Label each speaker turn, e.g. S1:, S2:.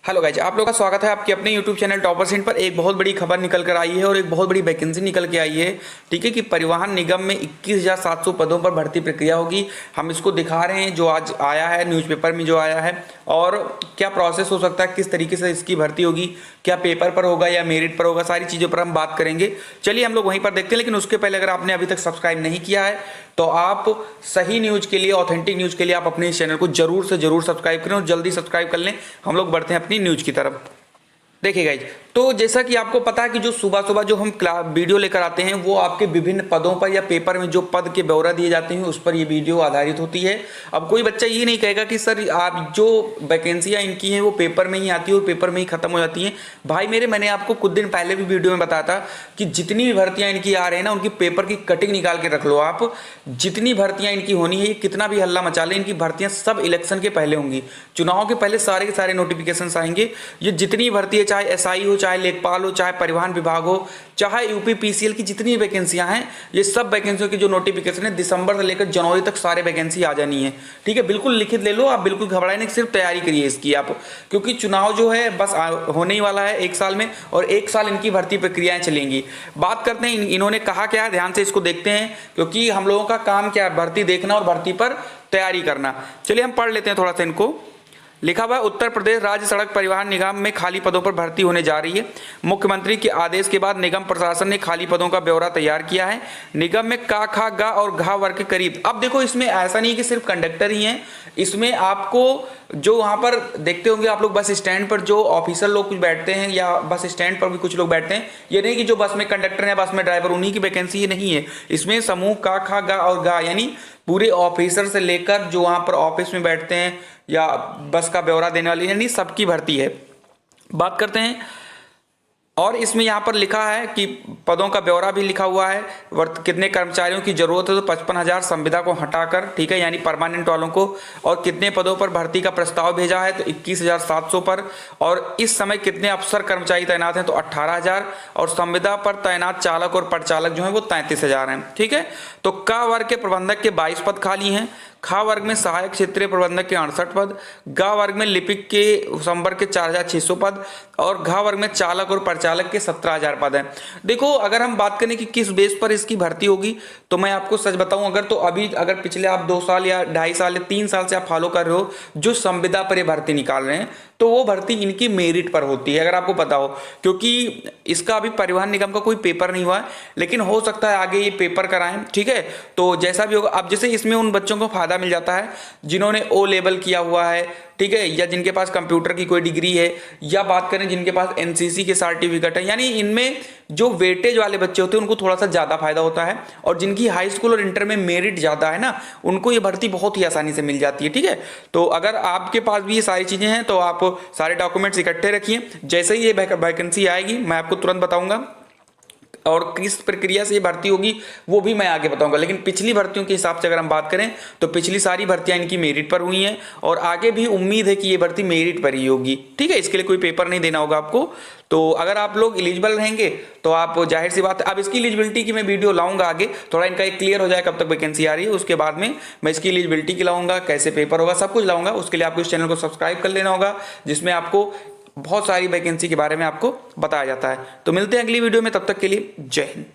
S1: Hello guys, आप लोगों का स्वागत है आपके अपने यूट्यूब चैनल टॉपर सेंट पर। एक बहुत बड़ी खबर निकल कर आई है और एक बहुत बड़ी वैकेंसी निकल के आई है। ठीक है कि परिवहन निगम में 21,700 पदों पर भर्ती प्रक्रिया होगी। हम इसको दिखा रहे हैं जो आज आया है न्यूज़पेपर में जो आया है, और क्या प्रोसेस हो सकता है, किस तरीके से इसकी भर्ती होगी, क्या पेपर पर होगा या मेरिट पर होगा, सारी चीज़ों पर हम बात करेंगे। चलिए हम लोग वहीं पर देखते हैं, लेकिन उसके पहले अगर आपने अभी तक सब्सक्राइब नहीं किया है तो आप सही न्यूज़ के लिए, ऑथेंटिक न्यूज़ के लिए आप अपने इस चैनल को जरूर से जरूर सब्सक्राइब करें और जल्दी सब्सक्राइब कर लें। हम लोग बढ़ते हैं अपनी न्यूज़ की तरफ। देखिए गाइज, तो जैसा कि आपको पता है कि जो सुबह सुबह जो हम वीडियो लेकर आते हैं वो आपके विभिन्न पदों पर या पेपर में जो पद के ब्यौरा दिए जाते हैं उस पर ये वीडियो आधारित होती है। अब कोई बच्चा ये नहीं कहेगा कि सर आप जो वैकेंसियां इनकी हैं वो पेपर में ही आती है और पेपर में ही खत्म हो जाती हैं। भाई मेरे, मैंने आपको कुछ दिन पहले भी वीडियो में बताया था कि जितनी भी भर्तियां इनकी आ रही है ना, उनकी पेपर की कटिंग निकाल के रख लो आप। जितनी भर्तियां इनकी होनी है, कितना भी हल्ला मचा ले, इनकी भर्तियां सब इलेक्शन के पहले होंगी। चुनाव के पहले सारे के सारे नोटिफिकेशन आएंगे। ये जितनी भर्ती है, चाहे SI हो, चाहे लेखपाल हो, चाहे परिवहन विभाग हो, चाहे UPPCL की जितनी वैकेंसियां हैं, ये सब वैकेंसियों की जो नोटिफिकेशन है दिसंबर से लेकर जनवरी तक सारे वैकेंसी आ जानी है। ठीक है, बिल्कुल लिखित ले लो आप, बिल्कुल घबराए नहीं, सिर्फ तैयारी करिए इसकी आप, क्योंकि चुनाव जो है बस होने ही वाला है 1 साल में, और 1 साल इनकी भर्ती प्रक्रियाएं चलेंगी। बात करते हैं इन्होंने कहा क्या है, ध्यान से इसको देखते हैं, क्योंकि हम लोगों का काम क्या है, भर्ती देखना और भर्ती पर तैयारी करना। चलिए हम पढ़ लेते हैं थोड़ा सा इनको। लिखा हुआ है, उत्तर प्रदेश राज्य सड़क परिवहन निगम में खाली पदों पर भर्ती होने जा रही है। मुख्यमंत्री के आदेश के बाद निगम प्रशासन ने खाली पदों का ब्यौरा तैयार किया है। निगम में का, खा, गा और घा वर्ग के करीब। अब देखो, इसमें ऐसा नहीं कि सिर्फ कंडक्टर ही हैं, इसमें आपको जो वहां पर देखते होंगे आप लोग, बस स्टैंड पर जो ऑफिसर लोग कुछ बैठते हैं या बस स्टैंड पर भी कुछ लोग बैठते हैं, ये नहीं कि जो बस में कंडक्टर है, बस में ड्राइवर, उन्हीं की वैकेंसी ये नहीं है। इसमें समूह का, खा, गा और गा, यानी पूरे ऑफिसर से लेकर जो वहां पर ऑफिस में बैठते हैं या बस का ब्यौरा देने वाली, यानी सबकी भर्ती है। बात करते हैं, और इसमें यहाँ पर लिखा है कि पदों का ब्यौरा भी लिखा हुआ है। कितने कर्मचारियों की जरूरत है, तो 55,000 संविदा को हटाकर, ठीक है, यानी परमानेंट वालों को। और कितने पदों पर भर्ती का प्रस्ताव भेजा है, तो 21,700 पर। और इस समय कितने अफसर कर्मचारी तैनात हैं, तो 18,000। और संविदा पर तैनात चालक और परिचालक जो है वो 33,000 हैं। ठीक है, तो क वर्ग के प्रबंधक के 22 पद खाली हैं। खा वर्ग में सहायक क्षेत्रीय प्रबंधक के 68 पद। गा वर्ग में लिपिक के संवर्ग के 4,600 पद। और घा वर्ग में चालक और परिचालक के 17,000 पद हैं। देखो, अगर हम बात करें कि किस बेस पर इसकी भर्ती होगी, तो मैं आपको सच बताऊं, अगर तो अभी अगर पिछले आप 2 साल या 2.5 साल या 3 साल से आप फॉलो कर रहे हो, जो संविदा पर ये भर्ती निकाल रहे हैं, तो वो भर्ती इनकी मेरिट पर होती है, अगर आपको पता हो। क्योंकि इसका अभी परिवहन निगम का कोई पेपर नहीं हुआ है, लेकिन हो सकता है आगे ये पेपर कराएं। ठीक है, तो जैसा भी होगा। अब जैसे इसमें उन बच्चों को फायदा मिल जाता है जिन्होंने O लेवल किया हुआ है, ठीक है, या जिनके पास कंप्यूटर की कोई डिग्री है, या बात करें जिनके पास NCC के सर्टिफिकेट है, यानी इनमें जो वेटेज वाले बच्चे होते हैं उनको थोड़ा सा ज्यादा फायदा होता है। और जिनकी हाई स्कूल और इंटर में मेरिट ज्यादा है ना, उनको ये भर्ती बहुत ही आसानी से मिल जाती है। ठीक है, तो अगर आपके पास भी ये सारी चीजें हैं तो आप सारे डॉक्यूमेंट्स इकट्ठे रखिए। जैसे ही ये वैकेंसी आएगी मैं आपको तुरंत बताऊंगा, और किस प्रक्रिया से ये भर्ती होगी वो भी मैं आगे बताऊंगा। लेकिन पिछली भर्तियों के हिसाब से अगर हम बात करें तो पिछली सारी भर्तियां इनकी मेरिट पर हुई हैं, और आगे भी उम्मीद है कि ये भर्ती मेरिट पर ही होगी। ठीक है, इसके लिए कोई पेपर नहीं देना होगा आपको। तो अगर आप लोग एलिजिबल रहेंगे तो आप, जाहिर सी बात है, अब इसकी एलिजिबिलिटी की मैं वीडियो लाऊंगा आगे, थोड़ा इनका एक क्लियर हो जाए कब तक वैकेंसी आ रही है, उसके बाद में मैं इसकी एलिजिबिलिटी की लाऊंगा, कैसे पेपर होगा, सब कुछ लाऊंगा। उसके लिए आपको इस चैनल को सब्सक्राइब कर लेना होगा, जिसमें आपको बहुत सारी वैकेंसी के बारे में आपको बताया जाता है। तो मिलते हैं अगली वीडियो में, तब तक के लिए जय हिंद।